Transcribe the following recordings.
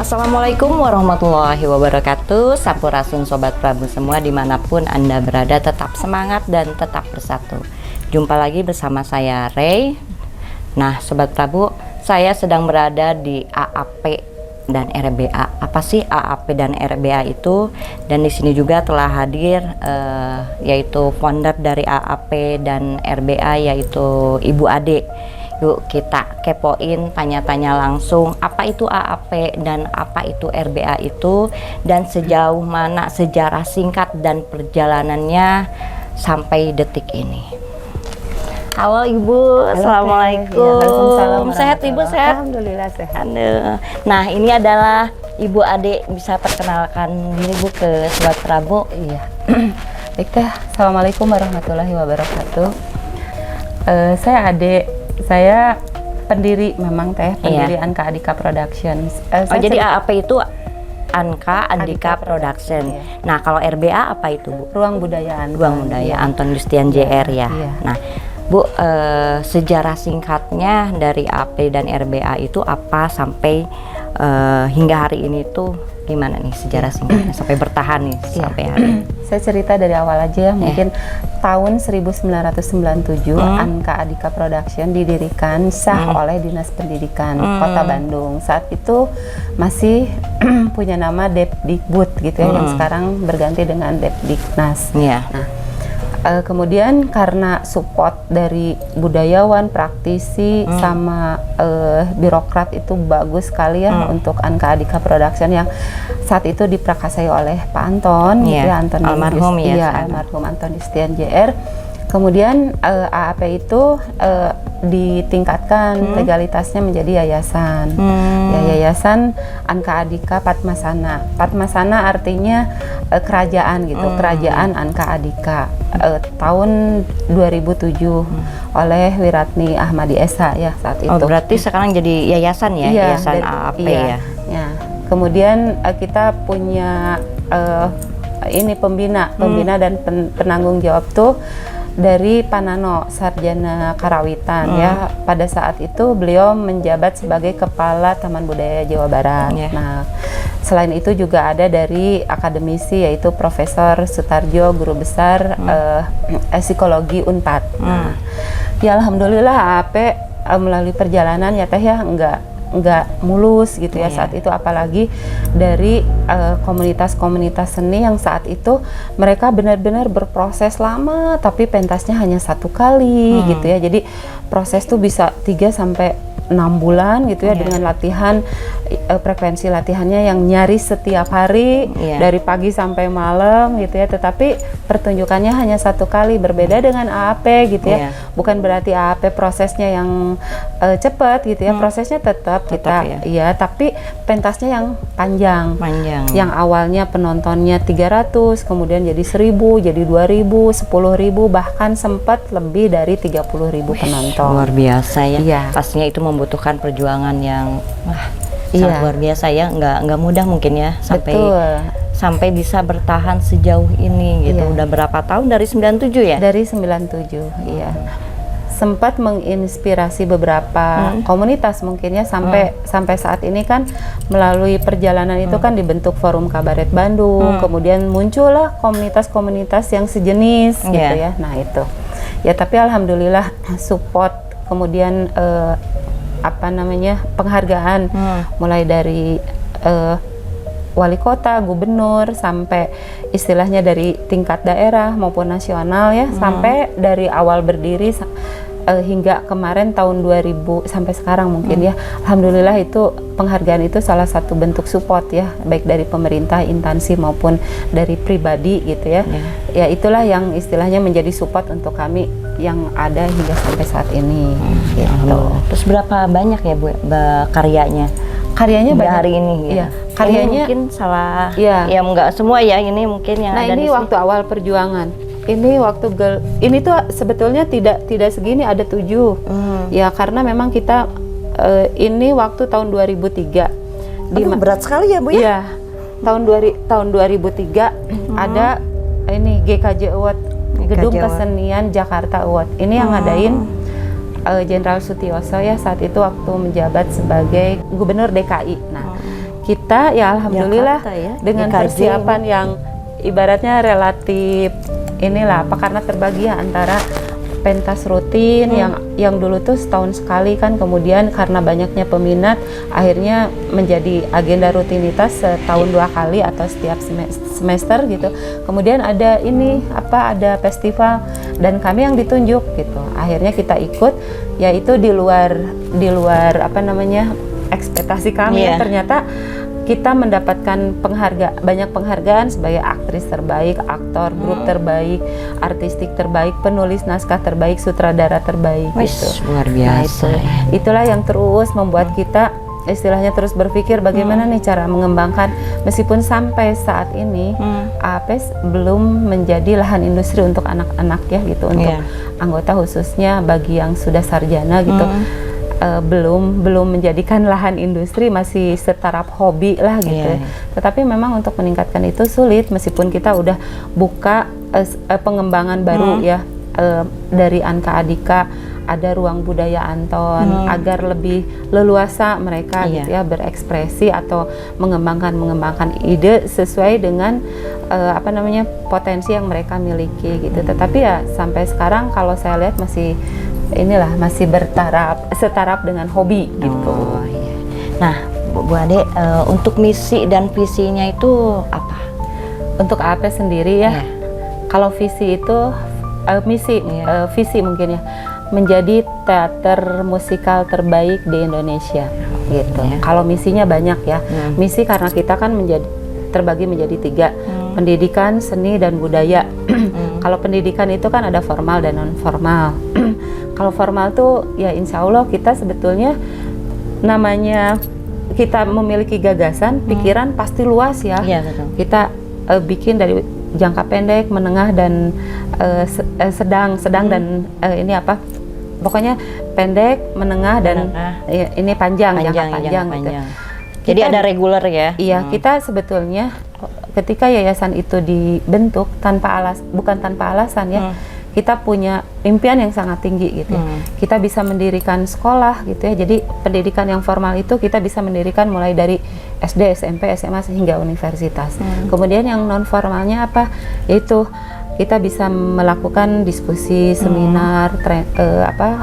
Assalamualaikum warahmatullahi wabarakatuh. Sampurasun Sobat Prabu semua dimanapun Anda berada, tetap semangat dan tetap bersatu. Jumpa lagi bersama saya Ray. Nah Sobat Prabu, saya sedang berada di AAP dan RBA. Apa sih AAP dan RBA itu? Dan di sini juga telah hadir yaitu founder dari AAP dan RBA, yaitu Ibu Ade. Yuk kita kepoin, tanya-tanya langsung apa itu AAP dan apa itu RBA itu, dan sejauh mana sejarah singkat dan perjalanannya sampai detik ini. Halo Ibu, Assalamualaikum. Ya, Waalaikumsalam. Sehat Ibu, sehat? Alhamdulillah sehat. Nah ini adalah Ibu Ade, bisa perkenalkan diri Bu ke Sobat Prabu? Iya. Baik teh, Assalamualaikum warahmatullahi wabarakatuh. Saya Ade, saya pendiri memang teh, pendiri Anka Adika Production. Jadi AAP itu Anka Adika Production. Iya. Nah kalau RBA apa itu Bu? Ruang Budaya Anton. Ruang Budaya Anton Yustian JR ya. Iya. Nah Bu, sejarah singkatnya dari AAP dan RBA itu apa sampai hingga hari ini tuh gimana nih sejarah singkatnya sampai bertahan nih sampai hari ini? Saya cerita dari awal aja, mungkin tahun 1997 Anka Adika Production didirikan sah oleh Dinas Pendidikan Kota Bandung. Saat itu masih punya nama Depdikbud gitu ya, yang sekarang berganti dengan Depdiknas. Nah, kemudian karena support dari budayawan, praktisi, sama birokrat itu bagus sekali ya untuk Anka Adika Production yang saat itu diprakarsai oleh Pak Anton, gitu ya, Anton almarhum almarhum Anton Yustian JR. Kemudian AAP itu ditingkatkan legalitasnya menjadi yayasan. Yayasan Anka Adika Padmasana. Padmasana artinya kerajaan gitu, kerajaan Anka Adika. Tahun 2007 oleh Wiratni Ahmadi Esa ya saat itu. Oh, berarti sekarang jadi yayasan ya, yayasan AAP ya. Kemudian kita punya ini pembina dan penanggung jawab tuh dari Panano, sarjana karawitan ya. Pada saat itu beliau menjabat sebagai Kepala Taman Budaya Jawa Barat. Nah, selain itu juga ada dari akademisi yaitu Profesor Sutarjo, guru besar psikologi Unpad. Nah, ya alhamdulillah AAP melalui perjalanan ya teh ya nggak mulus gitu ya saat itu, apalagi dari komunitas-komunitas seni yang saat itu mereka benar-benar berproses lama tapi pentasnya hanya 1 kali gitu ya. Jadi proses tuh bisa 3 sampai 6 bulan gitu ya, dengan latihan frekuensi latihannya yang nyaris setiap hari dari pagi sampai malam gitu ya, tetapi pertunjukannya hanya 1 kali. Berbeda dengan AAP gitu ya, bukan berarti AAP prosesnya yang cepat gitu ya, prosesnya tetap kita tapi pentasnya yang panjang, yang awalnya penontonnya 300 kemudian jadi 1000, jadi 2000, 10.000, bahkan sempat lebih dari 30.000 penonton. Luar biasa ya. Pastinya itu membutuhkan perjuangan yang sangat luar biasa ya, nggak mudah mungkin ya sampai bisa bertahan sejauh ini gitu. Udah berapa tahun, dari 97 ya? Dari 97, iya. Sempat menginspirasi beberapa komunitas mungkin ya, sampai saat ini kan melalui perjalanan itu kan dibentuk Forum Kabaret Bandung, kemudian muncullah komunitas-komunitas yang sejenis gitu ya. Nah itu ya, tapi alhamdulillah support, kemudian penghargaan mulai dari wali kota, gubernur, sampai istilahnya dari tingkat daerah maupun nasional ya, sampai dari awal berdiri hingga kemarin tahun 2000 sampai sekarang mungkin ya, alhamdulillah itu penghargaan itu salah satu bentuk support ya, baik dari pemerintah, instansi maupun dari pribadi gitu ya. Ya itulah yang istilahnya menjadi support untuk kami yang ada hingga sampai saat ini gitu. Terus berapa banyak ya Bu karyanya banyak hari ini gitu? Karyanya ini mungkin salah ya enggak semua ya, ini mungkin yang ada ini waktu awal perjuangan. Ini waktu ini tuh sebetulnya tidak segini, ada 7 ya, karena memang kita ini waktu tahun 2003. Berat sekali ya Bu ya? Iya, tahun 2003 ada ini GKJ Award, Gedung Kesenian Jakarta Award. Ini yang ngadain Jenderal Sutioso ya saat itu waktu menjabat sebagai Gubernur DKI. Nah kita ya alhamdulillah Jakarta ya, dengan IKJ persiapan yang ibaratnya relatif inilah apa, karena terbagi ya antara pentas rutin yang dulu tuh setahun sekali kan, kemudian karena banyaknya peminat akhirnya menjadi agenda rutinitas setahun 2 kali atau setiap semester gitu. Kemudian ada ini apa, ada festival dan kami yang ditunjuk gitu. Akhirnya kita ikut, yaitu di luar apa namanya ekspektasi kami. Iya. Ternyata kita mendapatkan banyak penghargaan sebagai aktris terbaik, aktor, grup terbaik, artistik terbaik, penulis naskah terbaik, sutradara terbaik. Wih, gitu. luar biasa. Itulah yang terus membuat kita istilahnya terus berpikir bagaimana nih cara mengembangkan, meskipun sampai saat ini APES belum menjadi lahan industri untuk anak-anak ya gitu, untuk anggota khususnya bagi yang sudah sarjana gitu. Belum menjadikan lahan industri, masih setaraf hobi lah gitu. Tetapi memang untuk meningkatkan itu sulit, meskipun kita udah buka pengembangan baru ya, dari Anka Adika ada ruang budaya Anton agar lebih leluasa mereka gitu ya berekspresi atau mengembangkan ide sesuai dengan apa namanya potensi yang mereka miliki gitu. Tetapi ya sampai sekarang kalau saya lihat masih setaraf dengan hobi gitu. Oh, iya. Nah, Bu Ade, untuk misi dan visinya itu apa? Untuk AP sendiri ya, kalau visi itu visi mungkin ya, menjadi teater musikal terbaik di Indonesia gitu. Kalau misinya banyak ya, misi karena kita kan terbagi menjadi 3, pendidikan, seni, dan budaya. Kalau pendidikan itu kan ada formal dan non formal. Kalau formal tuh ya insya Allah kita sebetulnya namanya kita memiliki gagasan, pikiran pasti luas ya. Kita bikin dari jangka pendek, menengah, dan sedang dan ini apa? Pokoknya pendek, menengah, dan ini panjang jangka panjang gitu. Jadi ada reguler ya? Iya, kita sebetulnya ketika yayasan itu dibentuk bukan tanpa alasan ya. Kita punya impian yang sangat tinggi gitu ya. Kita bisa mendirikan sekolah gitu ya. Jadi pendidikan yang formal itu kita bisa mendirikan mulai dari SD, SMP, SMA hingga universitas. Kemudian yang non formalnya apa? Yaitu kita bisa melakukan diskusi, seminar,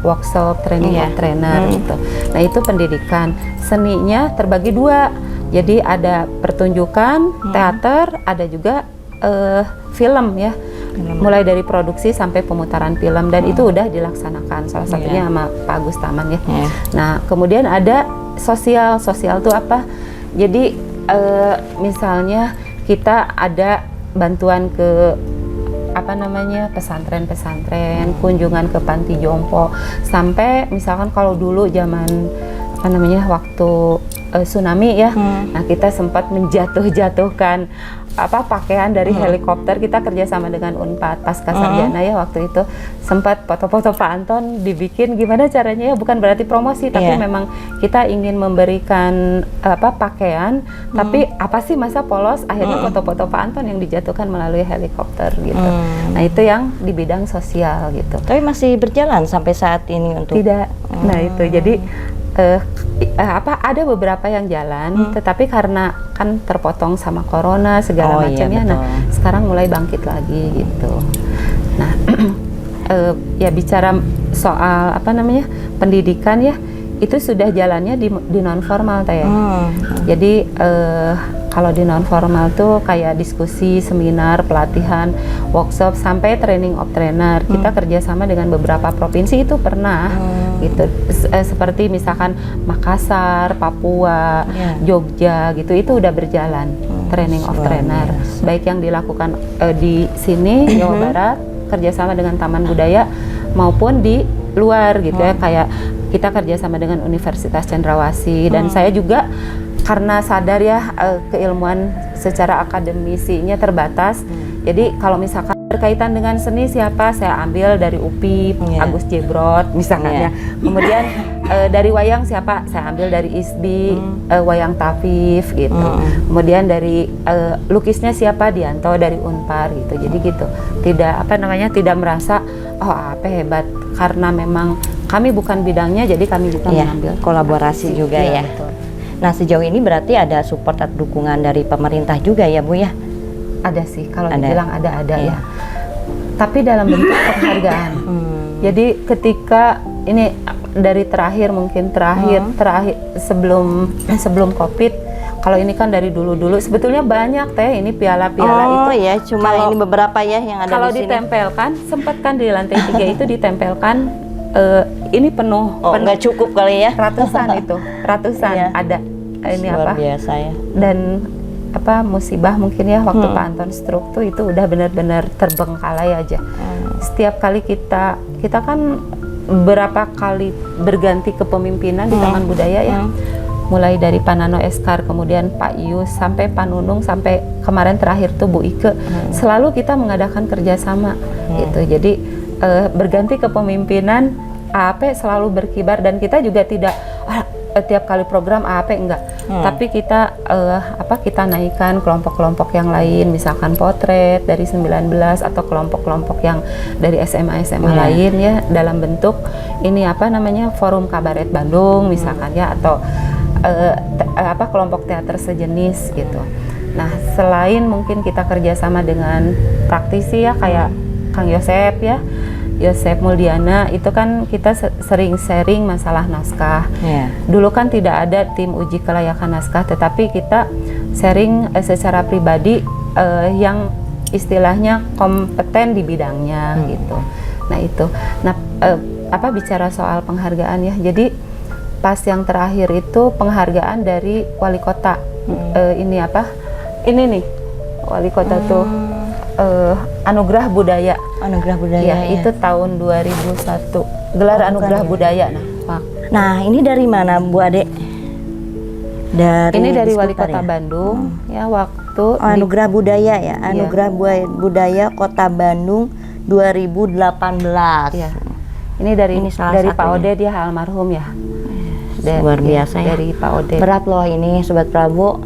workshop, training of trainer gitu. Nah, itu pendidikan. Seninya terbagi 2. Jadi ada pertunjukan, teater, ada juga film ya. Mulai dari produksi sampai pemutaran film, dan itu udah dilaksanakan salah satunya sama Pak Agus Taman ya. Nah, kemudian ada sosial tuh apa? Jadi misalnya kita ada bantuan ke pesantren, kunjungan ke panti jompo, sampai misalkan kalau dulu zaman waktu tsunami ya, nah kita sempat menjatuhkan pakaian dari helikopter. Kita kerjasama dengan Unpad Pasca Sarjana ya, waktu itu sempat foto-foto Pak Anton dibikin gimana caranya ya, bukan berarti promosi tapi memang kita ingin memberikan pakaian, tapi apa sih masa polos, akhirnya foto-foto Pak Anton yang dijatuhkan melalui helikopter gitu. Nah, itu yang di bidang sosial gitu. Tapi masih berjalan sampai saat ini untuk tidak. Nah, itu jadi ada beberapa yang jalan, tetapi karena kan terpotong sama corona segala macamnya, nah sekarang mulai bangkit lagi gitu. Nah, ya bicara soal pendidikan ya, itu sudah jalannya di non formal ya. Jadi kalau di non formal tuh kayak diskusi, seminar, pelatihan, workshop, sampai training of trainer. Kita kerjasama dengan beberapa provinsi itu pernah gitu. Seperti misalkan Makassar, Papua, Jogja gitu, itu udah berjalan training of trainer. Baik yang dilakukan di sini Jawa Barat kerjasama dengan Taman Budaya maupun di luar gitu ya, kayak kita kerjasama dengan Universitas Cendrawasih. Dan saya juga karena sadar ya keilmuan secara akademisinya terbatas, jadi kalau misalkan berkaitan dengan seni siapa, saya ambil dari UPI, Agus Jebrot misalnya. Kemudian dari wayang siapa, saya ambil dari ISBI, Wayang Tafif gitu. Kemudian dari lukisnya siapa, Dianto dari Unpar gitu. Jadi gitu, tidak tidak merasa hebat, karena memang kami bukan bidangnya, jadi kami juga mengambil kolaborasi juga ya. Betul. Nah, sejauh ini berarti ada support atau dukungan dari pemerintah juga ya Bu ya? Ada sih, kalau Ada. dibilang ada Iya. ya. Tapi dalam bentuk penghargaan. Jadi ketika ini dari terakhir sebelum COVID, kalau ini kan dari dulu sebetulnya banyak Teh ini piala-piala itu. Oh ya, cuma Kalau- ini beberapa ya yang ada Kalau di sini. ditempelkan, sempat kan di lantai 3 itu ditempelkan ini penuh, Oh, nggak cukup kali ya? ratusan Iya. ada ini Luar apa? biasa ya. Dan apa musibah mungkin ya waktu Hmm. Pak Anton stroke tuh itu udah benar-benar terbengkalai aja. Setiap kali kita kan berapa kali berganti kepemimpinan di Taman Budaya ya. Mulai dari Pak Nano Eskar, kemudian Pak Yus, sampai Pak Nunung, sampai kemarin terakhir tuh Bu Ike, selalu kita mengadakan kerjasama gitu. Jadi berganti kepemimpinan, AAP selalu berkibar dan kita juga tidak tiap kali program AAP enggak, tapi kita kita naikkan kelompok-kelompok yang lain, misalkan potret dari 19 atau kelompok-kelompok yang dari SMA lain ya, dalam bentuk ini forum kabaret Bandung misalkan ya, atau kelompok teater sejenis gitu. Nah, selain mungkin kita kerjasama dengan praktisi ya kayak Kang Yosep ya, Yosep Muldiana, itu kan kita sering sharing masalah naskah. Dulu kan tidak ada tim uji kelayakan naskah, tetapi kita sharing secara pribadi yang istilahnya kompeten di bidangnya gitu. Nah itu, bicara soal penghargaan ya, jadi pas yang terakhir itu penghargaan dari wali kota. Ini nih wali kota tuh Anugerah Budaya. Anugerah Budaya ya. Itu tahun 2001 gelar Anugerah Budaya. Nah, ini dari mana Bu Ade? Ini dari Wali Diskutar Kota ya? Bandung ya, waktu Anugerah Budaya ya, Anugerah Budaya Kota Bandung 2018. Iya. Ini dari salah Pak satunya. Ode, dia almarhum ya. Luar biasa ya. Dari Pak Ode. Berat loh ini Sobat Prabu.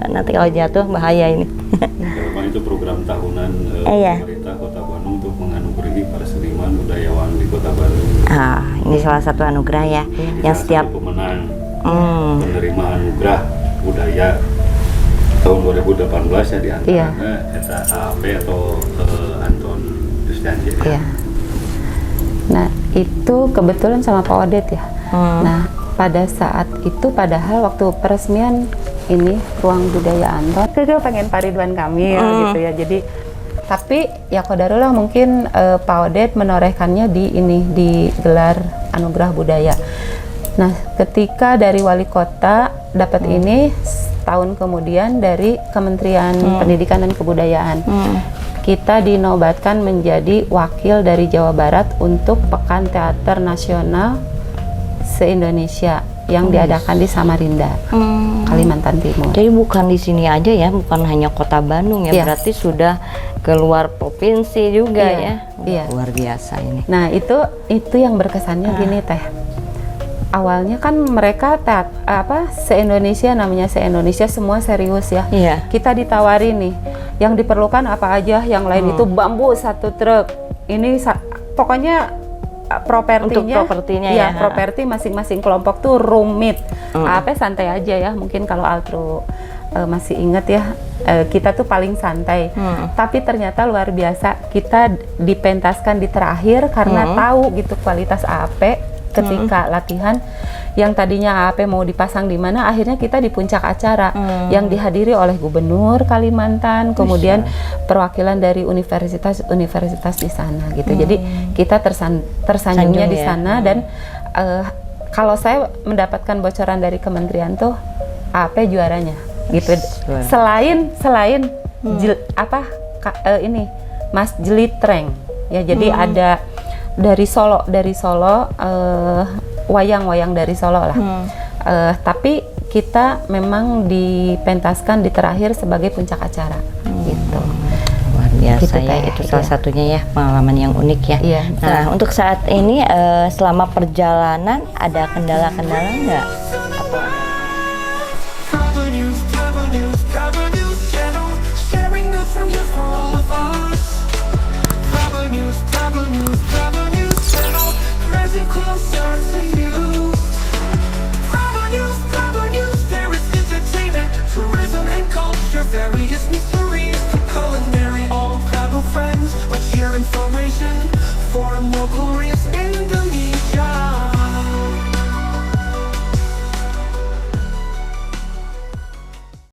Nanti kalau jatuh bahaya ini. Memang itu program tahunan Iya. pemerintah Kota Bandung untuk menganugerahi para seniman budayawan di Kota Bandung. Ini salah satu anugerah ya, yang Salah setiap satu pemenang penerima anugerah budaya tahun 2018 ya, di antaranya Eta AP atau Anton Yusdanji. Iya. Nah, itu kebetulan sama Pak Odet ya. Nah, pada saat itu padahal waktu peresmian ini ruang budaya Anton, kita pengen Pak Ridwan Kamil gitu ya. Jadi tapi ya qadarullah mungkin Pak Odet menorehkannya di gelar Anugerah Budaya. Nah, ketika dari wali kota dapat ini, tahun kemudian dari Kementerian Pendidikan dan Kebudayaan, kita dinobatkan menjadi wakil dari Jawa Barat untuk Pekan Teater Nasional se-Indonesia yang diadakan di Samarinda, Kalimantan Timur. Jadi bukan di sini aja ya, bukan hanya Kota Bandung ya, Iya. berarti sudah keluar provinsi juga Iya, ya. iya. Luar biasa ini. Nah, itu yang berkesannya gini Teh. Awalnya kan mereka se-Indonesia, namanya se-Indonesia semua serius ya. Iya. Kita ditawarin nih, yang diperlukan apa aja, yang lain itu bambu 1 truk. Ini pokoknya propertinya, Untuk propertinya iya, ya. properti masing-masing kelompok tuh rumit. Apa santai aja ya, mungkin kalau Altru masih inget ya, kita tuh paling santai. Tapi ternyata luar biasa, kita dipentaskan di terakhir karena tahu gitu kualitas AAP ketika latihan. Yang tadinya AAP mau dipasang di mana, akhirnya kita di puncak acara yang dihadiri oleh Gubernur Kalimantan, kemudian perwakilan dari universitas di sana gitu. Jadi kita tersanjungnya Sanjung di ya. sana dan kalau saya mendapatkan bocoran dari kementerian tuh AAP juaranya gitu. Luar. Selain ini Mas Jeli Treng ya, jadi ada dari Solo wayang-wayang dari Solo lah. Tapi kita memang dipentaskan di terakhir sebagai puncak acara gitu. Luar biasa Gitu, ya, Teh. itu salah Iya. satunya ya, pengalaman yang unik ya. Iya. Nah, untuk saat ini selama perjalanan ada kendala-kendala nggak? Cover News Channel, sharing news from you for all of us. Cover News,